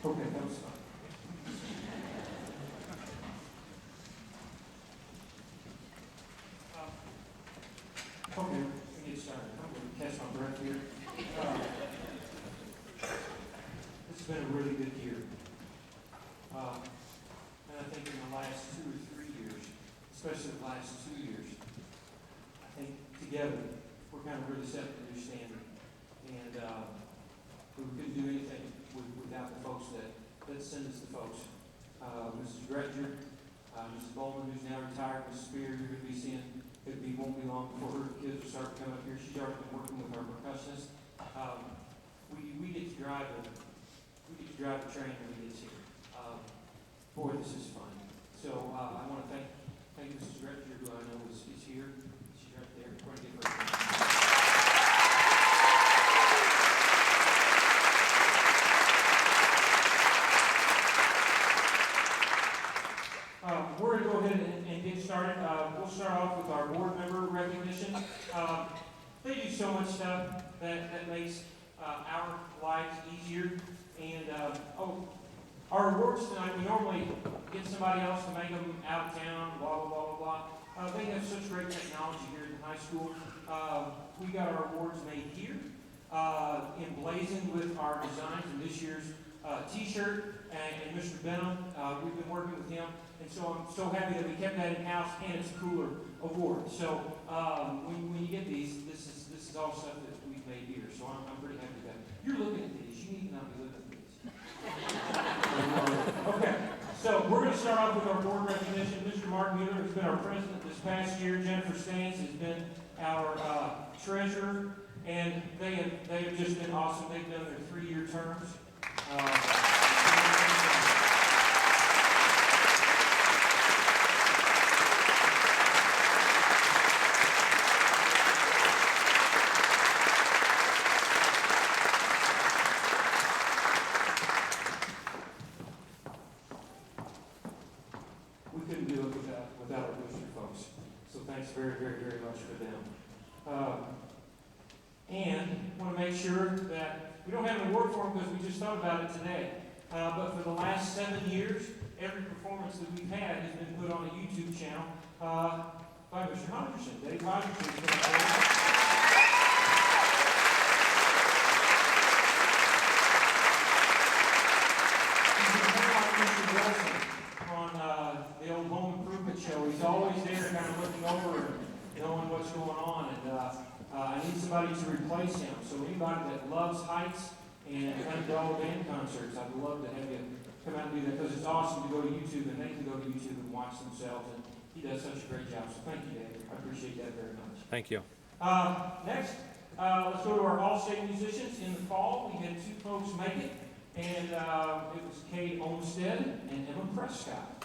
Okay, that was fun. Okay, we get started. I'm going to catch my breath here. This has been a really good year. And I think in the last 2 or 3 years, especially the last 2 years, I think together we're kind of really setting a new standard. And we couldn't do anything without the folks that send us the folks. Mrs. Gretger, Mrs. Bowman, who's now retired, Mrs. Spear, you're going to be seeing, won't be long before her kids will start coming up here. She's already been working with our percussionists. We get to drive the train when we get here. Boy, this is fun. So I want to thank Mrs. Gretger, who I know is here. She's right there. We're going to give her a we're going to go ahead and get started. We'll start off with our board member recognition. They do so much stuff that makes our lives easier. And our awards tonight, we normally get somebody else to make them out of town, blah, blah, blah, blah, blah. They have such great technology here in high school. We got our awards made here, emblazoned with our designs in this year's t-shirt. And Mr. Benham, we've been working with him. And so I'm so happy that we kept that in-house, and it's a cooler award. So when you get these, this is all stuff that we've made here. So I'm pretty happy with that. You're looking at these. You need to not be looking at these. Okay. So we're going to start off with our board recognition. Mr. Mark Mueller has been our president this past year. Jennifer Staines has been our treasurer. And they have just been awesome. They've done their 3-year terms. Very, very, very much for them. And I want to make sure that we don't have an award for them because we just thought about it today. But for the last 7 years, every performance that we've had has been put on a YouTube channel by Mr. Hodgerson. Dave Hodgerson has been on the old home improvement show. He's always there kind of looking over and knowing what's going on. And I need somebody to replace him. So anybody that loves heights and $100 band concerts, I'd love to have you come out and do that because it's awesome to go to YouTube and they can go to YouTube and watch themselves. And he does such a great job. So thank you, Dave. I appreciate that very much. Thank you. Next, let's go to our All-State musicians. In the fall, we had 2 folks make it. And it was Kate Olmstead and Emma Prescott.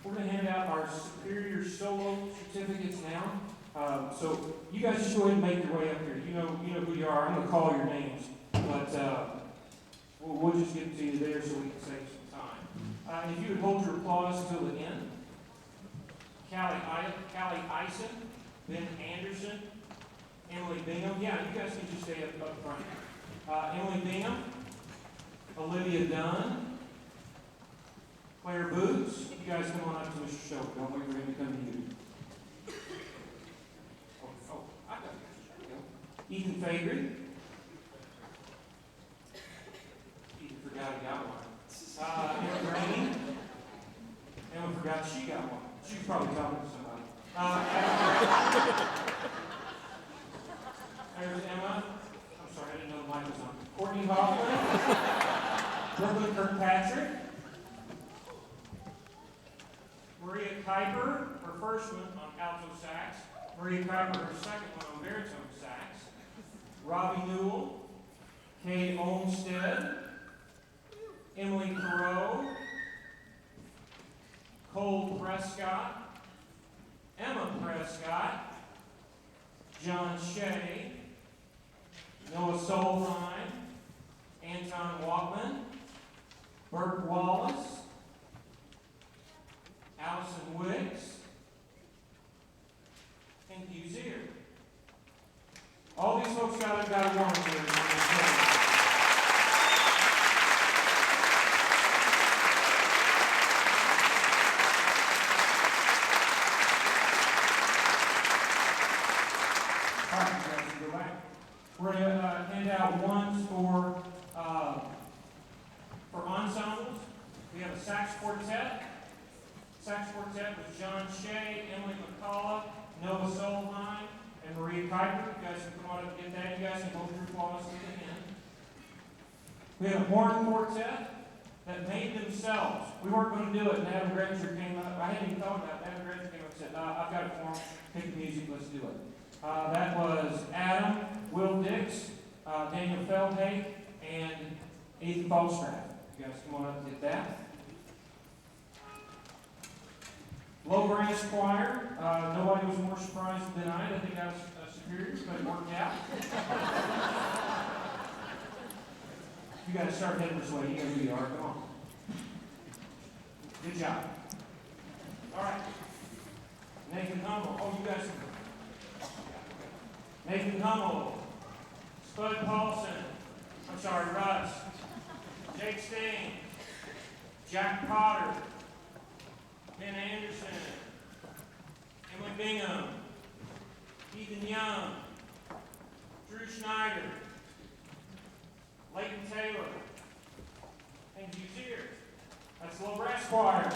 We're going to hand out our Superior Solo certificates now. So you guys just go ahead and make your way up here. You know who you are. I'm going to call your names, but we'll just get to you there so we can save some time. If you would hold your applause until the end. Callie Eisen, Ben Anderson, Emily Bingham. Yeah, you guys can just stay up front. Emily Bingham, Olivia Dunn, Claire Boots. You guys come on up to Mr. Stoker. Don't wait for him to come to you. I got it. There we go. Ethan Fabry. Ethan forgot he got one. Emma Green. Emma forgot she got one. She was probably talking to somebody. There's Emma. I'm sorry, I didn't know the mic was on. Courtney Hoffman. Brooklyn Kirkpatrick. Maria Kuiper, her first one on alto sax. Maria Kuiper, her second one on baritone sax. Robbie Newell. Kay Olmstead. Emily Perot. Cole Prescott. Emma Prescott. John Shea. Noah Solheim. Anton Walkman. Bert Wallace. Allison Wicks, and Hugh Zier. All these folks got a warrant here. All right, you guys can go back. We're going to hand out ones for ensembles. We have a sax quartet. Sax quartet with John Shea, Emily McCullough, Noah Solheim, and Maria Kuiper. You guys can come on up and get that. You guys can go through flawlessly to the end. We have a horn quartet that made themselves. We weren't going to do it, and Adam Granger came up. I hadn't even thought about it. Adam Granger came up and said, I've got it for them. Pick the music, let's do it. That was Adam, Will Dix, Daniel Feldhake, and Ethan Falstrath. You guys come on up and get that. Low Branch Choir. Nobody was more surprised than I. I think I was superior, but it worked out. You got to start heading this way. You know who you are. Come on. Good job. All right. Nathan Hummel. Oh, you guys. Nathan Hummel. Spud Paulson. I'm sorry, Russ. Jake Steen. Jack Potter. Ben Anderson, Emily Bingham, Ethan Young, Drew Schneider, Leighton Taylor, and Hugh Zier. That's Low Brass Choir.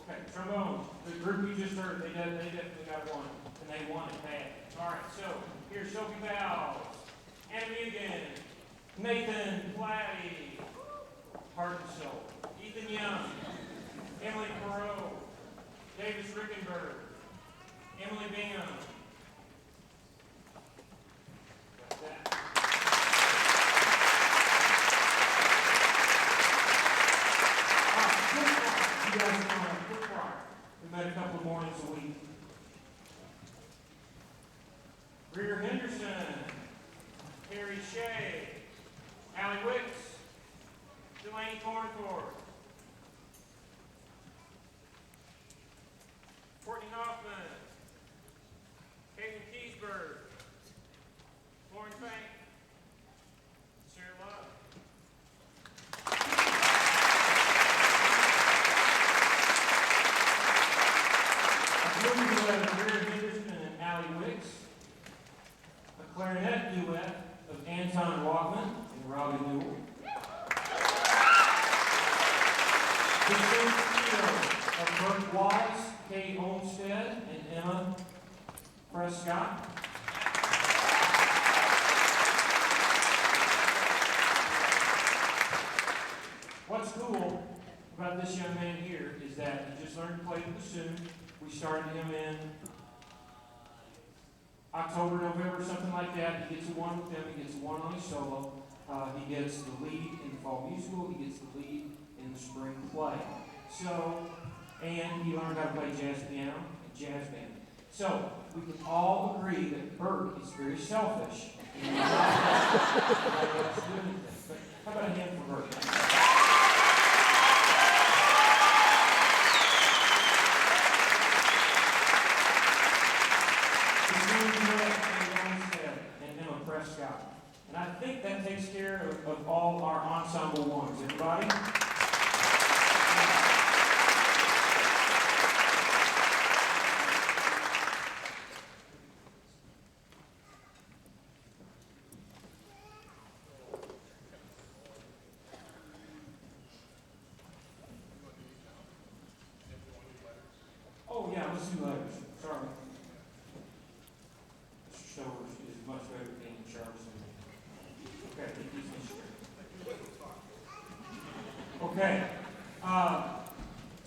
Okay, trombones. The group you just heard, they definitely got one, and they won it bad. All right, so here's Sophie Bowles, Anna Mugan, Nathan Platty, Heart and Soul, Ethan Young, Emily Perot, Davis Rickenberg, Emily Bingham. Got that. All right, quick choir. You guys are on a quick choir. We met a couple of mornings a week. Greer Henderson, Harry Shea, Allie Wicks, Delaney Cornthorpe, Courtney Hoffman, Hayden Keysburg, Lauren Bank, Sarah Love. Greer Henderson and Allie Wicks. A clarinet duet of Anton Walkman and Robbie Newell. The trio of Bert Wallace, Kay Olmstead, and Emma Prescott. What's cool about this young man here is that he just learned to play the bassoon. We started him in October, November, something like that. He gets a one with them. He gets a one on his solo. He gets the lead in the fall musical. He gets the lead in the spring play. So, and he learned how to play jazz piano and jazz band. So, we can all agree that Bert is very selfish. And he's not doing anything. But how about a hand for Bert? that was 2 letters. Sorry. Mr. Stover is much better at being in charge than me. Okay, he keeps me straight. Okay.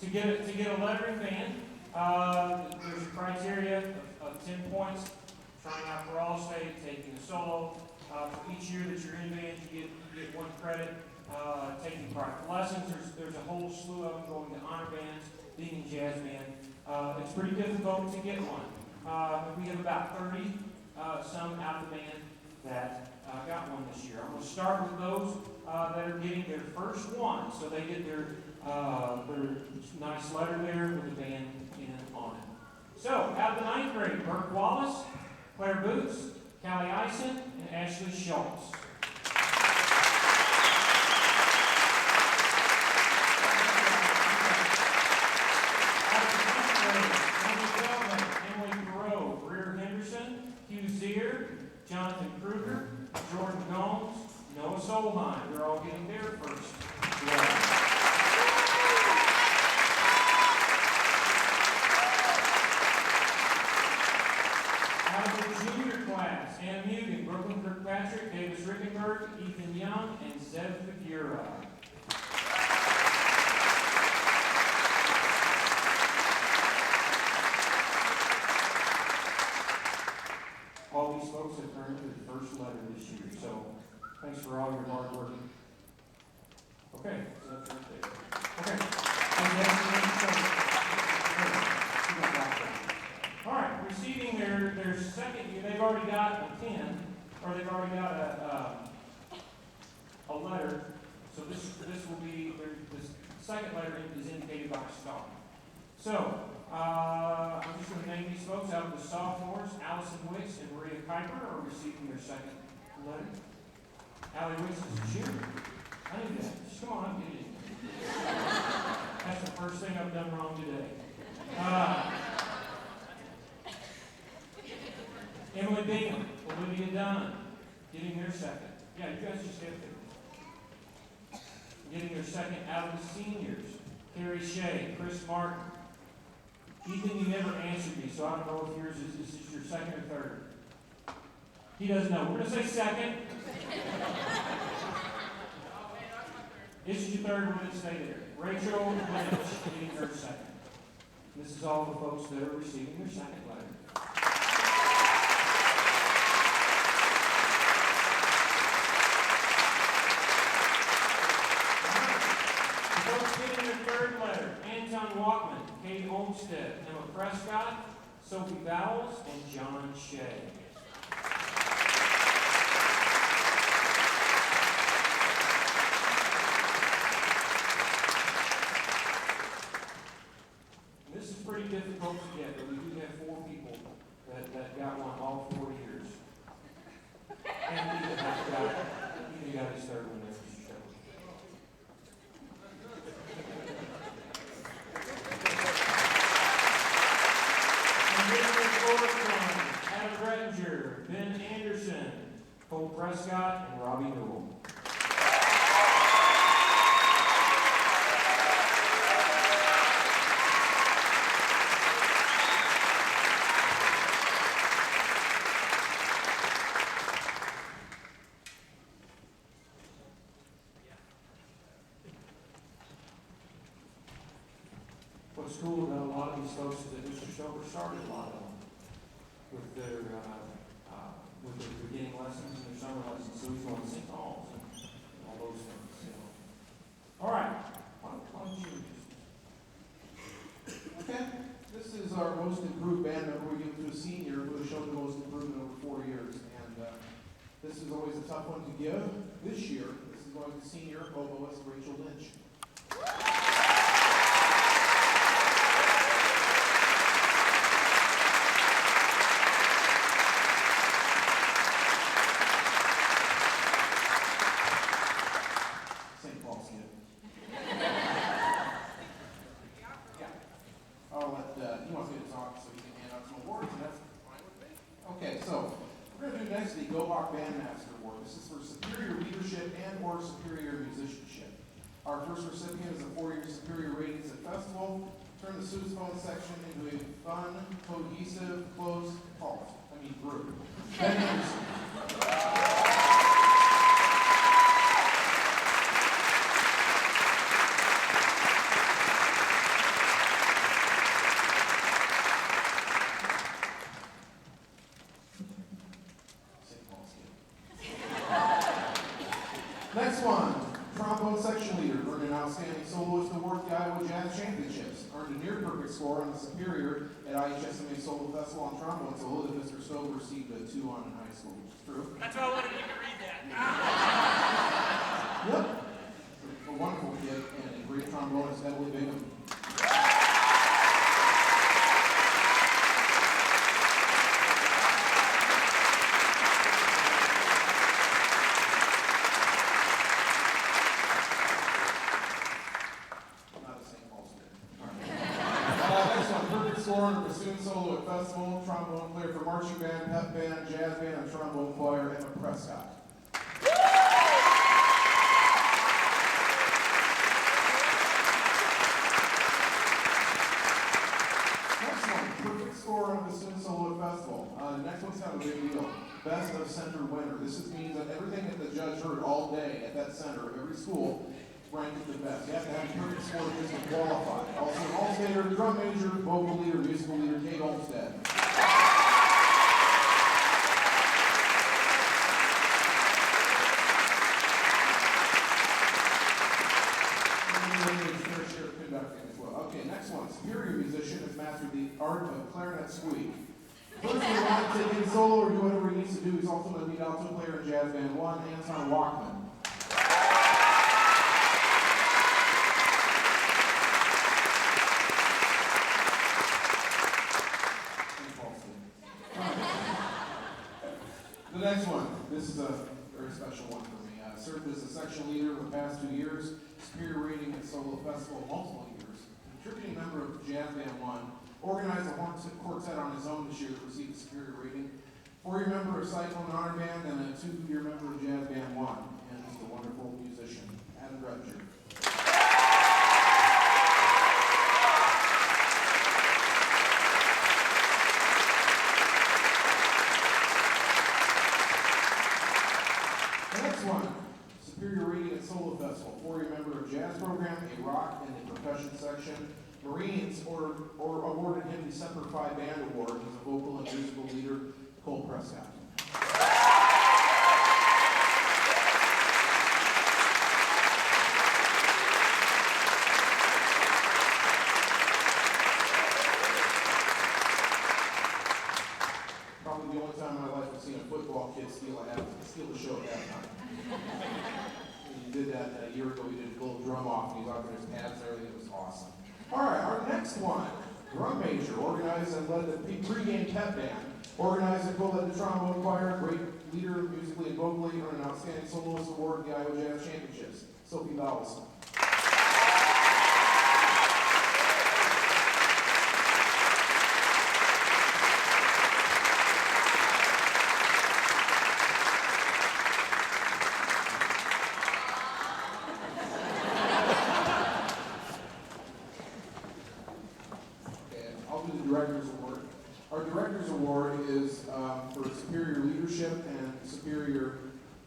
To get a lettering band, there's a criteria of 10 points. Trying out for All-State, taking a solo. For each year that you're in band, you get 1 credit. Taking private lessons, there's a whole slew of them going to honor bands, being in jazz band. It's pretty difficult to get one. We have about 30 some out of the band that got one this year. I'm going to start with those that are getting their first one, so they get their nice letter there with the band in on it. So, out of the 9th grade, Burke Wallace, Claire Boots, Callie Eisen, and Ashley Schultz. Jonathan Kruger, Jordan Gomes, Noah Solheim. They're all getting their first letter. Out of the junior class, Anna Mugen, Brooklyn Kirkpatrick, Davis Rickenberg, Ethan Young, and Zev Figura. All these folks have earned their first letter this year, so thanks for all your hard work. Okay, so that's right there. Okay. All right, receiving their second year, they've already got a pen, or they've already got a letter. So this will be the second letter is indicated by a star. So. I'm just going to name these folks. Out of the sophomores, Allison Wicks and Maria Kuiper are receiving their second letter. Allie Wicks is a junior. I knew that. Just come on, I'm getting it. That's the first thing I've done wrong today. Emily Bingham, Olivia Dunn, getting their second. Yeah, you guys just get there. Getting their second out of the seniors. Carrie Shea, Chris Martin. Ethan, you never answered me, so I don't know if yours is your second or third. He doesn't know. We're going to say second. This is your third. We're going to stay there. Rachel Lynch getting her second. This is all the folks that are receiving their second letter. The folks getting their third letter. Anton Walkman, Kate Olmstead, Emma Prescott, Sophie Bowles, and John Shea. And this is pretty difficult to get, but we do have 4 people that got one all 4 years. And Ethan got his third one there. Ben Anderson, Cole Prescott, and Robbie Newell. What's cool about a lot of these folks is that Mr. Stover started a lot of them with their beginning lessons and their summer lessons, so he's going to St. Paul's and all those things. You know. All right, why don't you? Okay, this is our most improved band member. We give it to a senior who has shown the most improvement over 4 years, and this is always a tough one to give. This year, this is going to senior oboist Rachel Lynch. Our first recipient is a 4-year Superior Ratings at Festival. Turn turn the sousaphone section into a fun, cohesive, close group. Ben Anderson. Next one, trombone section leader, earned an outstanding soloist award at the Iowa Jazz Championships. Earned a near perfect score on the Superior at IHSMA Solo Festival on trombone solo that Mr. Stowe received a 2 on in high school, which is true. That's why I wanted you to read that. Yep. A wonderful kid and a great trombonist, Emily Bingham. Bassoon solo at festival, trombone player for marching band, pep band, jazz band, and trombone choir, Emma Prescott. Next one, perfect score on a bassoon solo at festival. Next one's kind of a big deal. Best of center winner. This just means that everything that the judge heard all day at that center of every school ranked the best. You have to have a perfect score just to qualify. Also, an all-stater, drum major, vocal leader, musical leader, Kate Olmstead. Conducting as well. Okay, next one. Superior musician has mastered the art of clarinet squeak. First, we want to take in solo or do whatever he needs to do. He's also the lead alto player in Jazz Band 1, Anton Walkman. The next one, this is a very special one for me. Served as a section leader for the past 2 years, superior rating at Solo Festival multiple years, contributing member of Jazz Band 1, organized a horn quartet on his own this year to receive a superior rating, 4-year member of Cyclone Honor Band, and a 2-year member of Jazz Band 1, and he's a wonderful musician, Adam Redinger. Superior rating at Solo Festival, 4-year member of Jazz Program, a rock and a percussion section. Marines awarded him the Semper Fi Band Award. He's a vocal and musical leader, Cole Prescott. Probably the only time in my life I've seen a football kid steal the show at halftime. He did that a year ago. He did a little drum off, and he was out there with his pads and everything. It was awesome. All right, our next one, drum major, organized and led the pregame pep band, organized and co-led the trombone choir, great leader musically and vocally, earned an outstanding soloist award at the Iowa Jazz Championships, Sophie Bowles. Director's Award. Our Director's Award is for superior leadership and superior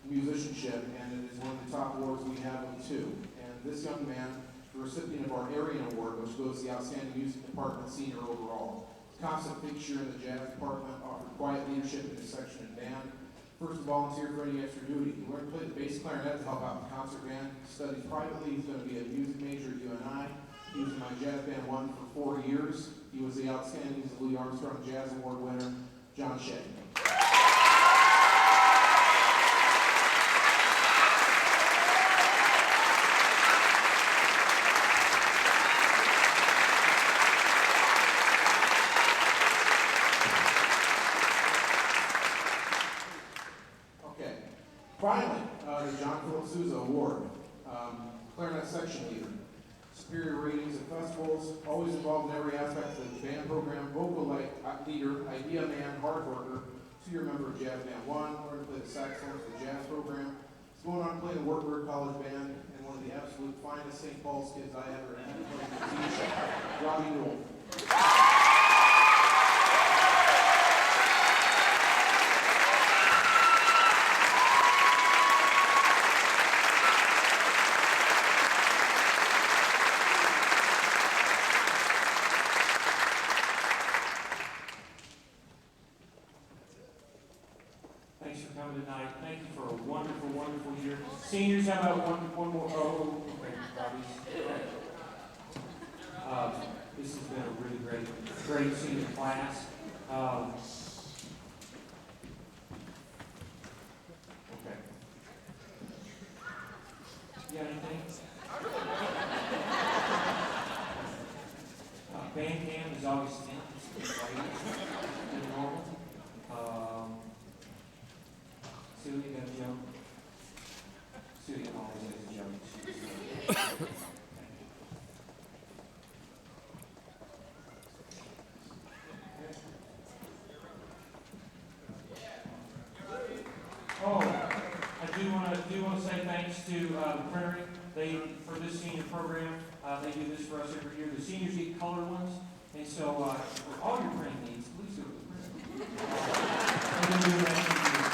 musicianship, and it is one of the top awards we have of 2. And this young man, the recipient of our Arian Award, which goes to the Outstanding Music Department Senior overall. Constant fixture in the jazz department, offered quiet leadership in his section and band. First volunteer for any extra duty. He learned to play the bass clarinet to help out the concert band. Studied privately. He's going to be a music major at UNI. He was in my Jazz Band 1 for 4 years. He was the outstanding Louis Armstrong Jazz Award winner, John Shea. Okay. Finally, the John Philip Sousa Award, clarinet section leader. Superior ratings at festivals, always involved in every aspect of the band program, vocal leader, idea man, hard worker, 2-year member of Jazz Band 1, learned to play the saxophone for the jazz program. He's going on to play the Wartburg College Band, and one of the absolute finest St. Paul's kids I ever had to play with, Robbie Newell. Thanks for coming tonight. Thank you for a wonderful, wonderful year. Seniors, how about one more? Oh, okay, Robbie. This has been a really great senior class. Okay. You got anything? Band camp is August 10th. It's right normal. See what you got, Joe? See what you always has Joe. Oh, I do want to say thanks to the printer. They, for this senior program, they do this for us every year. The seniors get colored ones, and so for all your printing needs, please go to the printer. And then do that every year.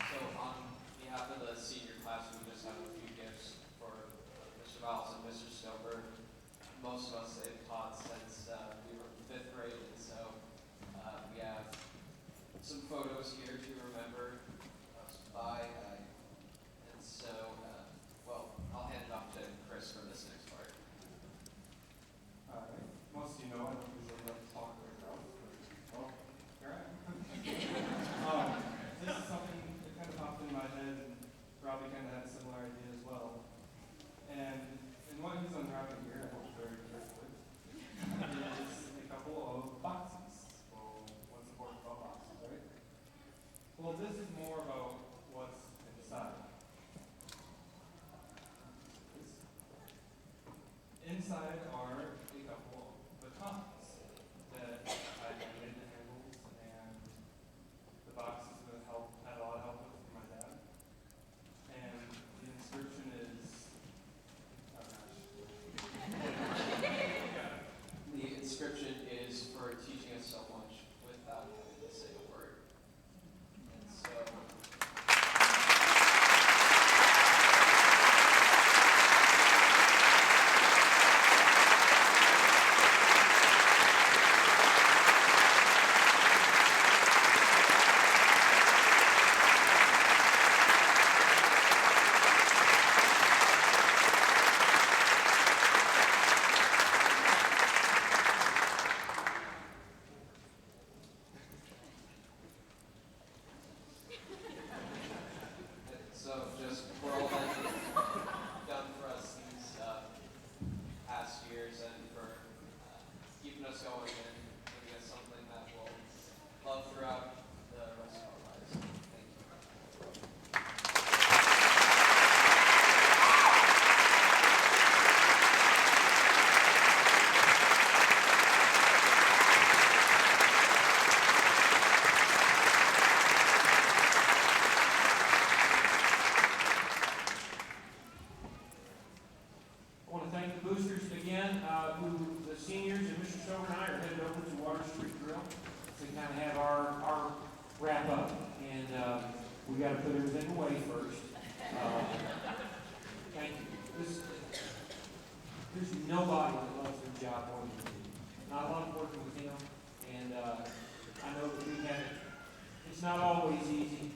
So on behalf of the senior class, we just have a few gifts for Mr. Valls and Mr. Stover. Most of us have taught since we were in 5th grade, and so we have some photos here to remember us by. And so, well, I'll hand it off to Chris for this next part. Most of you know I don't usually like to talk very loud, but well, here I am. This is something that kind of popped in my head, and Robbie kind of had a similar idea as well. And what he's unwrapping here, I hope very carefully, is a couple of boxes. Well, what's important about boxes, right? Well, this is more about what's inside. Inside are a couple of batons that I made the handles, and the boxes that had a lot of help with from my dad. And the inscription is, oh gosh. The inscription is for teaching us so much without having to say a word. And so, just for all that you've done for us these past years, and for keeping us going and giving us something that we'll love throughout the rest of our lives. Thank you. I want to thank the boosters again, the seniors and Mr. Stover and I are headed over to Water Street Grill to kind of have our wrap up. And we got to put everything away first. Thank you. There's nobody that loves their job more than me. Not a lot of working with him, and I know that we have it's not always easy.